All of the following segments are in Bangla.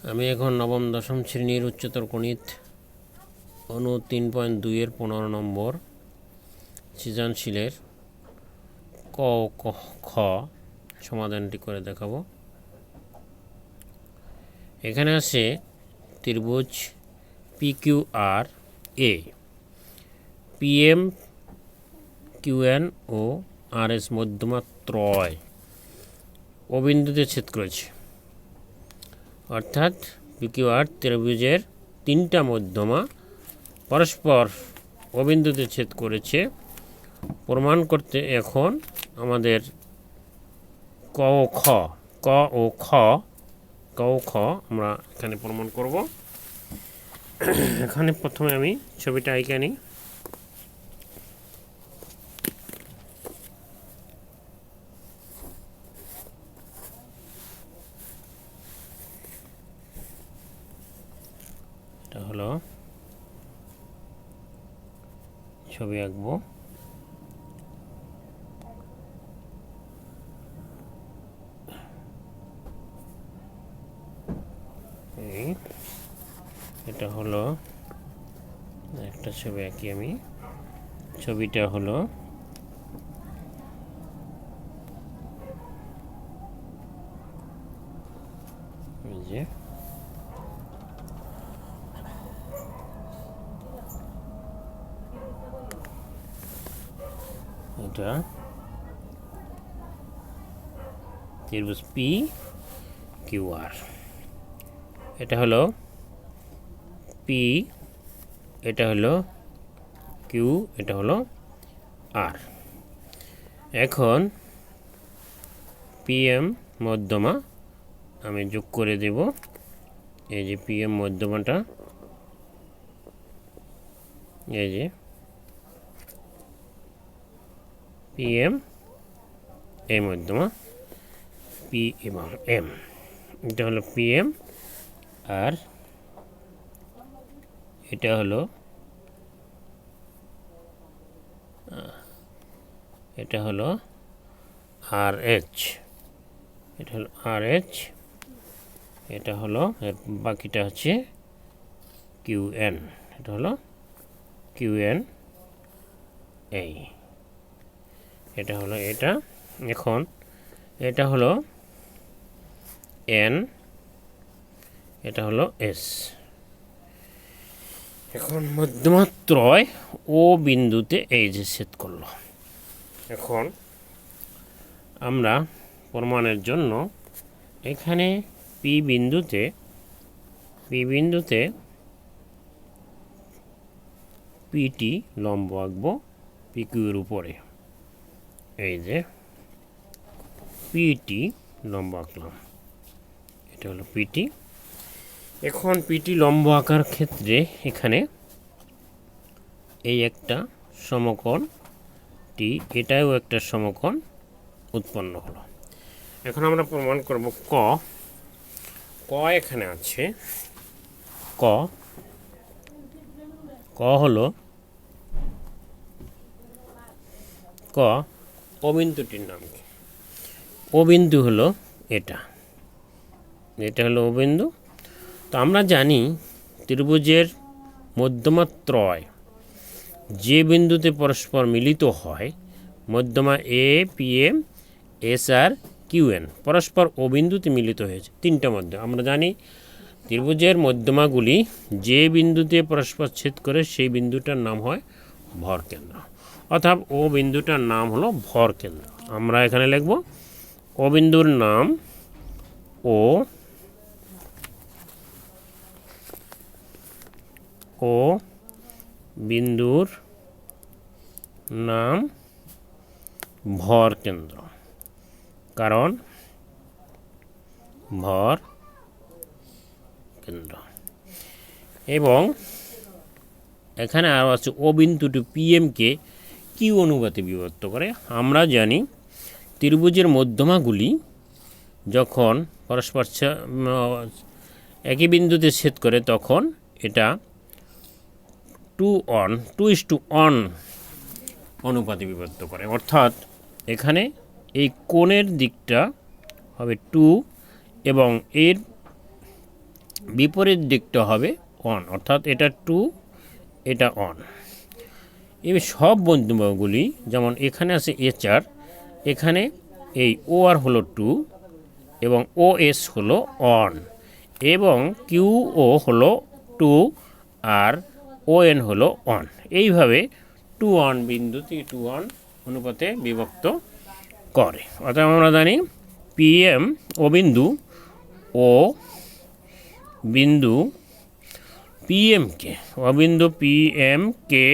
আমি এখন নবম দশম শ্রেণীর উচ্চতর গণিত অনু 3.2-এর 15 নম্বর সৃজনশীলের ক ও খ সমাধানটি করে দেখাবো। এখানে আছে ত্রিভুজ PQR এ PM QN ও RS মধ্যমা ত্রয় ও বিন্দুতে ছেদ করেছে, অর্থাৎ PQR ত্রিভুজের তিনটা মধ্যমা পরস্পর ও বিন্দুতে ছেদ করেছে প্রমাণ করতে এখন আমাদের ক ও খ আমরা এখানে প্রমাণ করব। এখানে প্রথমে আমি ছবিটা আঁকে নিই। এটা হলো ছবি আঁকবো। এটা হলো একটা ছবি আঁকি আমি। ছবিটা হলো যে এটা ত্রিভুজ PQR। এটা হলো P, এটা হলো Q, এটা হলো R। এখন PM মধ্যমা আমি যোগ করে দেব। এই যে PM মধ্যমাটা, এই যে PM এই মধ্যমা P এবং M, এটা হলো PM আর এটা হলো RH, এটা হলো RH, এটা হলো বাকিটা হচ্ছে QN, এটা হলো QN এই, এটা হলো এটা। এখন এটা হলো N, এটা হলো S। এখন মধ্যমা ত্রয় ও বিন্দুতে এই যে ছেদ করলো। এখন আমরা প্রমাণের জন্য এখানে P বিন্দুতে PT লম্ব আঁকবো PQ এর উপরে। এই যে PT লম্ব আঁকলাম, এটা হলো PT। এখন PT লম্ব আঁকার ক্ষেত্রে এখানে এই একটা সমকোণ T, এটাও একটা সমকোণ উৎপন্ন হলো। এখন আমরা প্রমাণ করব ক এখানে আছে। ক হলো ও বিন্দুটির নাম কি? ও বিন্দু হলো এটা হলো ও বিন্দু। তো আমরা জানি ত্রিভুজের মধ্যমা ত্রয় যে বিন্দুতে পরস্পর মিলিত হয়, মধ্যমা PM SR QN পরস্পর ও বিন্দুতে মিলিত হয়েছে তিনটা মধ্যে। আমরা জানি ত্রিভুজের মধ্যমাগুলি যে বিন্দুতে পরস্পর ছেদ করে সেই বিন্দুটার নাম হয় ভরকেন্দ্র, অর্থাৎ ও বিন্দুটার নাম হলো ভরকেন্দ্র। আমরা এখানে লিখব ও বিন্দুর নাম ও বিন্দুর নাম ভরকেন্দ্র, কারণ ভর কেন্দ্র। এবং এখানে আরও আছে ও বিন্দুটি PMকে কিউ অনুপাতে বিভক্ত করে। আমরা জানি ত্রিভুজের মধ্যমাগুলি যখন পরস্পর একই বিন্দুতে ছেদ করে তখন এটা 2:1 অনুপাতে বিভক্ত করে, অর্থাৎ এখানে এই কোণের দিকটা হবে 2 এবং এর বিপরীত দিকটা হবে অন, অর্থাৎ এটা টু, এটা অন। এই সব বন্ধুগুলি যেমন এখানে আছে HR, এখানে এই OR হলো টু এবং OS হলো অন এবং QO হলো টু আর ON হলো অন। এইভাবে টু অন বিন্দুতে টু অন অনুপাতে বিভক্ত করে। অর্থাৎ আমরা জানি PM ও বিন্দু ও বিন্দু PMকে অবিন্দু PMকে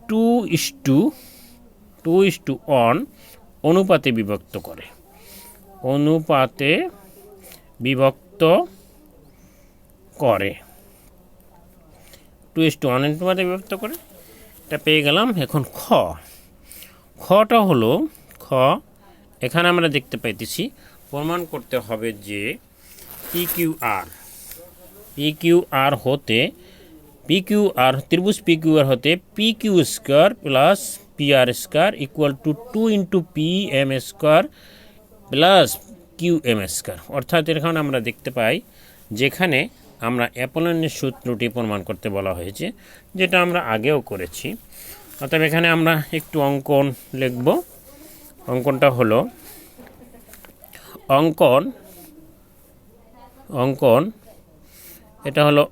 2:2 অন অনুপাতে বিভক্ত করে, অনুপাতে বিভক্ত করে 2:1 অনুপাতে বিভক্ত করে। এটা পেয়ে গেলাম। এখন খটা হলো এখানে আমরা দেখতে পাইতেছি প্রমাণ করতে হবে যে PQR হতে ত্রিভুজ PQR হতে PQ square plus PR square equal to 2 PM square plus QM square. অর্থাৎ এখানে আমরা দেখতে পাই যেখানে আমরা অ্যাপোলনের সূত্রটি প্রমাণ করতে বলা হয়েছে, যেটা আমরা আগেও করেছি। অর্থাৎ এখানে আমরা একটু অঙ্কন লিখব। অঙ্কনটা হলো অঙ্কন এটা হলো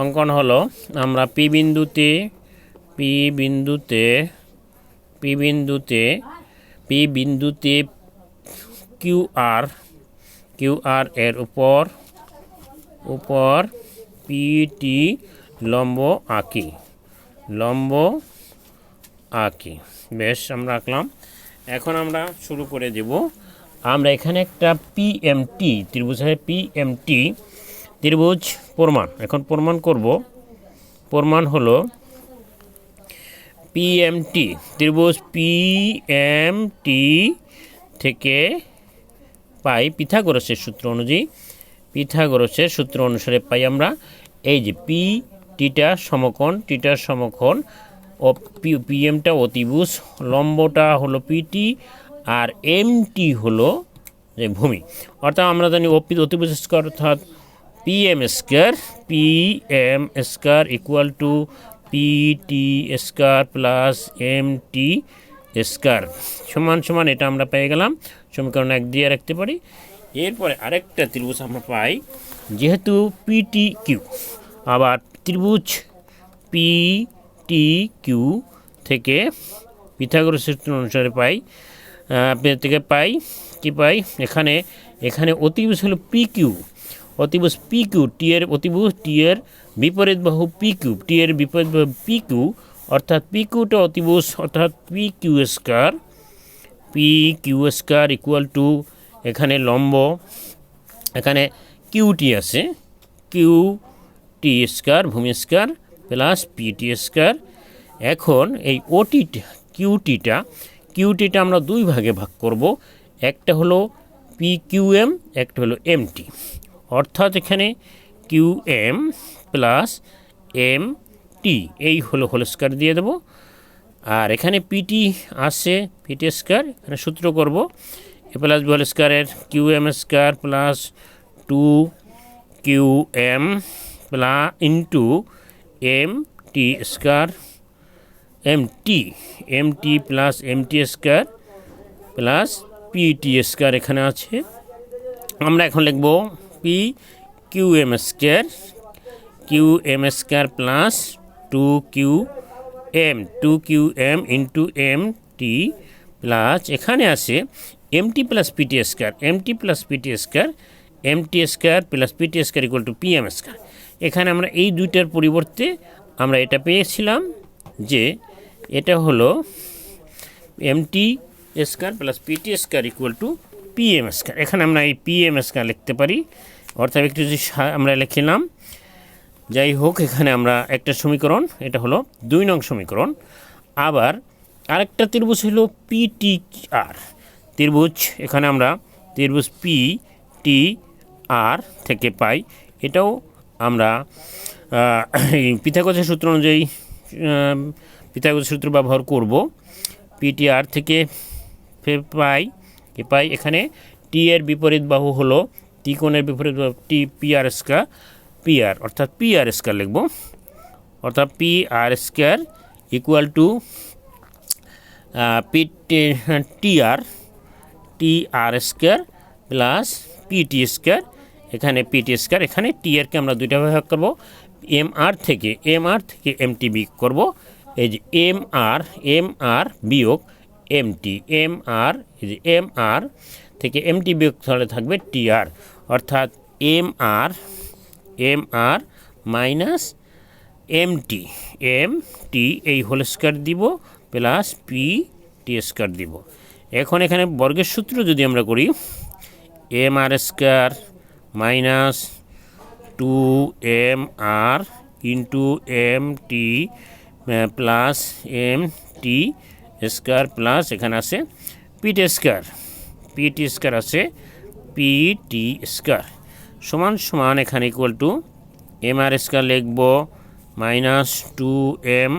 অঙ্কন হলো আমরা পি বিন্দুতে কিউআর এর উপর পিটি লম্ব আঁকি। বেশ, আমরা আঁকলাম। এখন আমরা শুরু করে দেব। আমরা এখানে একটা পিএমটি ত্রিভুজ আছে, পিএমটি ত্রিভুজ এখন প্রমাণ করব। প্রমাণ হলো পিএমটি ত্রিভুজ পিএমটি থেকে পাই পিথাগোরাসের সূত্র অনুসারে পাই আমরা এই যে টিটার সমকোণ ও পিএমটা অতিভুজ, লম্বটা হলো পিটি আর এমটি হলো যে ভূমি। অর্থাৎ আমরা জানি অতিভুজ স্কয়ার অর্থাৎ PM square equal to PT square plus MT square সমান এটা আমরা পেয়ে গেলাম। সমীকরণ 1 দিয়ে রাখতে পারি। এরপরে আরেকটা ত্রিভুজ আমরা পাই, যেহেতু PTQ, আবার ত্রিভুজ PTQ থেকে পিথাগোরাসের সূত্র অনুসারে পাই এখানে অতিভুজ হলো PQ, টি এর বিপরীত বাহু টি এর বিপরীত বাহু PQ, অর্থাৎ PQটা অতিভুজ অর্থাৎ PQ স্কয়ার ইকুয়াল টু এখানে লম্ব, এখানে কিউটি আছে, কিউটি স্কয়ার ভূমি স্কয়ার প্লাস পিটি স্কয়ার। এখন এই কিউটিটা আমরা দুই ভাগে ভাগ করব। একটা হলো PQM, একটা হলো MT। অর্থাৎ এখানে QM প্লাস MT এই হলো হোল স্কয়ার দিয়ে দেব। আর এখানে পিটি আছে, পিটি স্কয়ার, এখানে সূত্র করব এ প্লাস বি হোল স্কয়ারের QM square plus 2QM plus into MT square MT plus MT square plus PT square এখানে আছে। আমরা এখন লিখব QM square plus 2QM into MT plus এখানে আছে MT plus PT square plus PT square equal to PM square. এখানে আমরা এই দুইটার পরিবর্তে আমরা এটা পেয়েছিলাম যে এটা হলো MT square plus PT square equal to PM square. এখানে আমরা এই PM স্কয়ার লিখতে পারি, অর্থাৎ একটু যদি আমরা লিখলাম। যাই হোক, এখানে আমরা একটা সমীকরণ, এটা হলো 2 নং সমীকরণ। আবার আরেকটা ত্রিভুজ হলো PTR ত্রিভুজ, এখানে আমরা ত্রিভুজ PTR থেকে পাই। এটাও আমরা পিথাগোরাসের সূত্র অনুযায়ী পিথাগোরাসের সূত্র ব্যবহার করব। PTR থেকে পাই এখানে টি এর বিপরীত বাহু হলো টি কোণের বিপরীত বাহু টি P R square P R অর্থাৎ পি আর স্কয়ার লিখব, অর্থাৎ P R square equal to P T R square plus P T square, এখানে পি টি স্কয়ার, এখানে টি আরকে আমরা দুইটা ভাগ করব, এম আর থেকে এম টি বিয়োগ করব, এই যে এম আর বিয়োগ এম টি, এই যে এম আর থেকে এম টি বিয়োগ তাহলে থাকবে টি আর, অর্থাৎ M R minus M T এই হোল স্কয়ার দিব প্লাস পি টি স্কয়ার দিব। এখন এখানে বর্গের সূত্র যদি আমরা করি, M R square minus 2m R into M T plus M T square plus এখানে আছে পি টি স্কয়ার আছে পি টি স্কয়ার সমান সমান এখানে equal to M R square লিখব minus 2m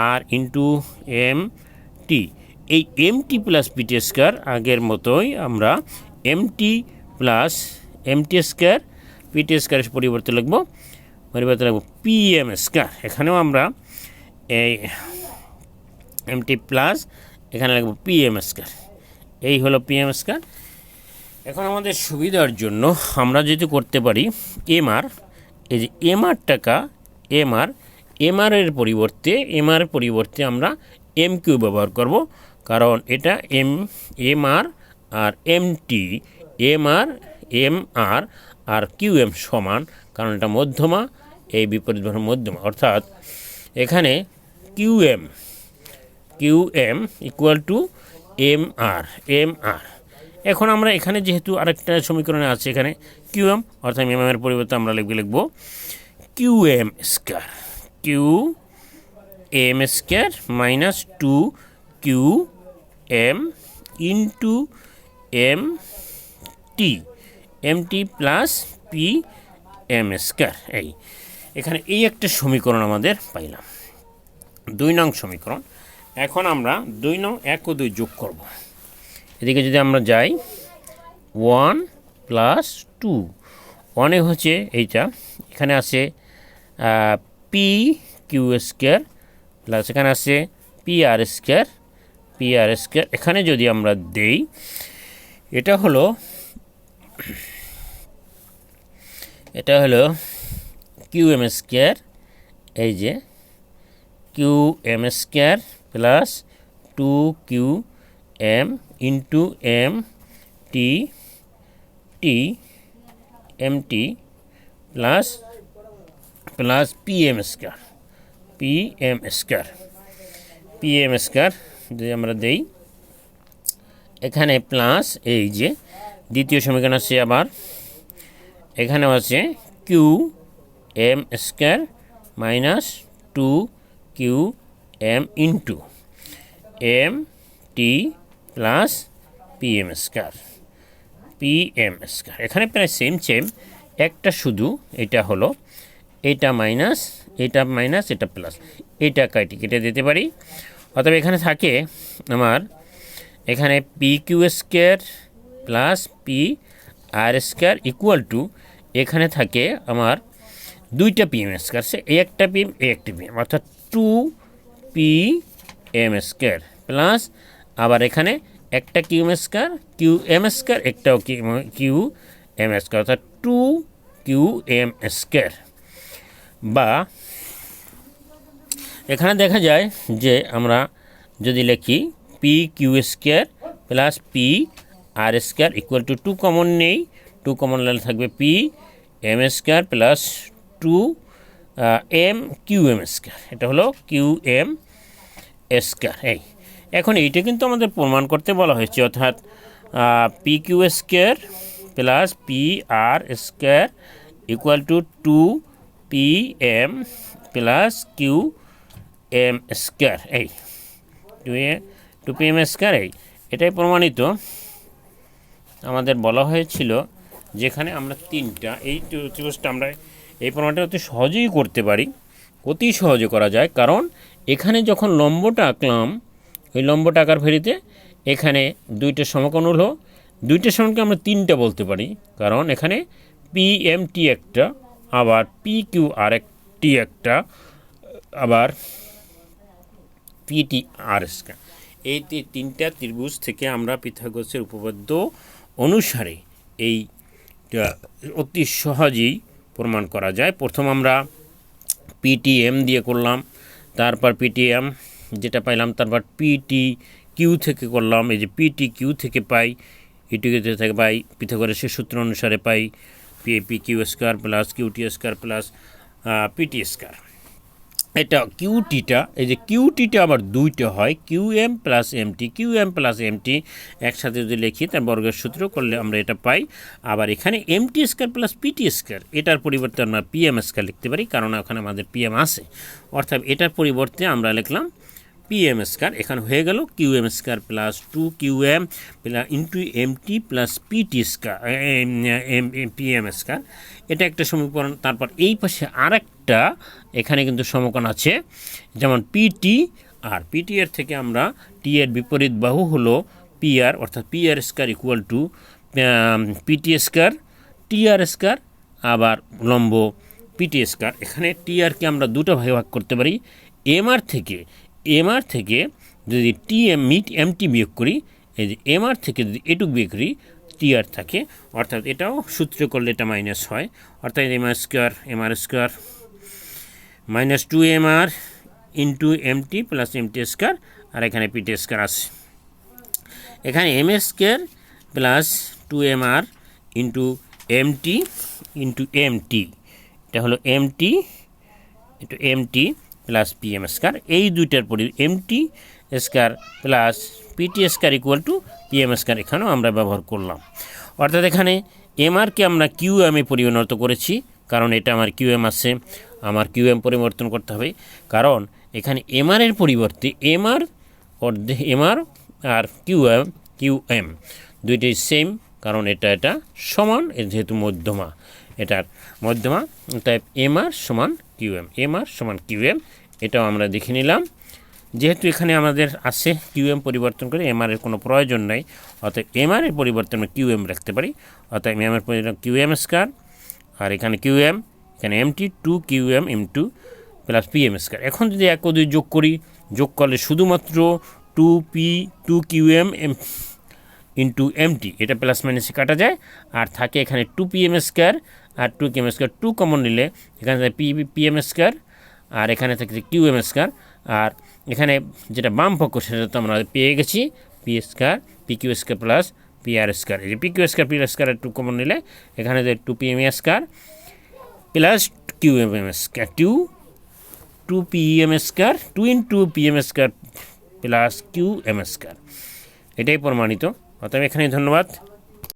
R into M T, এই M T plus P T square আগের মতোই আমরা M T plus M T square P T স্কয়ারের পরিবর্তে লিখব পি এম স্কয়ার, এখানেও আমরা এই এম টি প্লাস এখানে লিখব পি এম স্কয়ার, এই হলো পি এম স্কয়ার। এখন আমাদের সুবিধার জন্য আমরা যদি করতে পারি এই যে এম আর এর পরিবর্তে আমরা এম কিউ ব্যবহার করব, কারণ এটা M R M T M R আর কিউ এম সমান, কারণ এটা মধ্যমা, এই বিপরীত বাহুর মধ্যমা, অর্থাৎ এখানে Q M equal to M R. এখন আমরা এখানে যেহেতু আরেকটা সমীকরণে আছে এখানে কিউ এম, অর্থাৎ এম এর পরিবর্তে আমরা লিখব Q M square minus 2qm into M T plus P M square. এখানে এই একটা সমীকরণ আমাদের পাইলাম, 2 নং সমীকরণ। এখন আমরা 2 নং 1 ও 2 যোগ করব, এদিকে যদি আমরা যাই 1 প্লাস 2, 1 হচ্ছে এইটা, এখানে আছে পি কিউ স্কয়ার প্লাস এখানে আছে পি আর স্কয়ার, এখানে যদি আমরা দেই এটা হলো কিউ এম স্কয়ার, এই যে Q M square plus 2qm into M T plus P M square যদি আমরা দেই, এখানে প্লাস এই যে দ্বিতীয় সমীকরণ আছে, আবার এখানেও আছে Q M square minus 2qm into M T plus P M square, এখানে প্রায় সেম একটা শুধু এটা হলো এটা মাইনাস এটা প্লাস, এটা কেটে দিতে পারি, অতএব এখানে থাকে আমার এখানে P Q square plus P R square equal to, এখানে থাকে আমার দুইটা পি এম স্কয়ার, এই একটা পিএম অর্থাৎ 2pm স্কয়ার প্লাস আবার এখানে একটা কিউ এম স্কয়ার একটাও কিউ এম স্কয়ার, অর্থাৎ 2qm স্কয়ার, বা এখানে দেখা যায় যে আমরা যদি লিখি P Q square plus P R square equal to 2 common নেই, 2 কমন নিলে থাকবে P M square plus 2m QM square, এটা হলো কিউএম স্কয়ার। এখন এইটা কিন্তু আমাদের প্রমাণ করতে বলা হয়েছে, অর্থাৎ P Q square plus P R square equal to 2pm plus QM square, 2pm square, এটাই প্রমাণিত। আমাদের বলা হয়েছিল যেখানে আমরা তিনটা এই ত্রিভুজটা আমরা এই প্রমাণটা অতি সহজেই করতে পারি, অতি সহজে করা যায়, কারণ এখানে যখন লম্বটা আঁকলাম ওই লম্বটা আঁকার ফেরিতে এখানে দুইটা সমকোণ হলো, দুইটার সমানকে আমরা তিনটা বলতে পারি, কারণ এখানে পিএমটি একটা, আবার পিকিউ আরেকটি একটা, আবার পিটি আর স্কয়ার। এই তিনটা ত্রিভুজ থেকে আমরা পিথাগোরাসের উপপাদ্য অনুসারে এইটা অতি সহজেই প্রমাণ করা যায়। প্রথম আমরা পিটিএম দিয়ে করলাম, তারপর পিটিএম যেটা পাইলাম, তারপর পিটি কিউ থেকে করলাম। এই যে পিটি কিউ থেকে পাই, ইটিকে থেকে পাই পিথাগোরাসের সূত্র অনুসারে পাই P Q square plus QT square plus PT square. এটা কিউটিটা, এই যে কিউটিটা আবার দুইটা হয়, QM plus MT, QM plus MT একসাথে যদি লিখি তার বর্গের সূত্র করলে আমরা এটা পাই। আবার এখানে MT square plus PT square, এটার পরিবর্তে আমরা পিএম স্কয়ার লিখতে পারি, কারণ ওখানে আমাদের পিএম আছে। অর্থাৎ এটার পরিবর্তে আমরা লিখলাম পিএম স্কয়ার। এখানে হয়ে গেল QM square plus 2QM plus into MT plus PT square PM square. এটা একটা সমীকরণ। তারপর এই পাশে আরেকটা এখানে কিন্তু সমকোণ আছে, যেমন পিটি আর পিটি এর থেকে আমরা টি এর বিপরীত বাহু হলো পিআর, অর্থাৎ PR square equal to PT square TR square, আবার লম্ব পিটি স্কয়ার। এখানে টিআরকে আমরা দুটো ভাগে ভাগ করতে পারি। এমআর থেকে যদি এমটি বিয়োগ করি, এই যে এমআর থেকে যদি এটুক বিয়োগ করি টিআর থাকে, অর্থাৎ এটাও সূত্র করলে এটা মাইনাস হয়, অর্থাৎ MR square minus 2MR into MT plus MT square, আর এখানে পিটি স্কয়ার আছে। এখানে M square plus 2MR into MT এটা হলো এমটি প্লাস পিএম স্কয়ার। এই দুইটার MT square plus PT square equal to PM square এখানেও আমরা ব্যবহার করলাম। অর্থাৎ এখানে এমআরকে আমরা কিউএমে পরিণত করেছি, কারণ এটা আমার কিউএম আছে, আমার কিউএম পরিবর্তন করতে হবে, কারণ এখানে এমআর এর পরিবর্তে এমআর আর কিউএম দুইটাই সেম, কারণ এটা সমান, যেহেতু মধ্যমা, এটার মধ্যমা, তাই এমআর সমান কিউএম, এটাও আমরা দেখে নিলাম। যেহেতু এখানে আমাদের আছে কিউএম পরিবর্তন করে এমআর এর কোনো প্রয়োজন নাই, অর্থাৎ এমআর এর পরিবর্তন আমরা কিউএম রাখতে পারি, অর্থাৎ এমআর পরিবর্তন কিউএম স্কয়ার, আর এখানে কিউএম, এখানে MT 2QM into plus PM square. এখন যদি 1 ও 2 যোগ করলে শুধুমাত্র 2QM ইন্টু এমটি, এটা প্লাস মাইনাসে কাটা যায়, আর থাকে এখানে 2PM স্কয়ার আর 2QM স্কয়ার, 2 কমন নিলে এখানে থাকে পিএম স্কয়ার, আর এখানে থাকে কিউএম স্কয়ার, আর এখানে যেটা বাম পক্ষ সেটা তো আমরা পেয়ে গেছি PQ square plus PR square. এই যে PQ square PR square 2 common নিলে এখানে 2PM square plus QM square 2PM square 2 into PM square plus QM square, এটাই প্রমাণিত। অতএব এখানে ধন্যবাদ।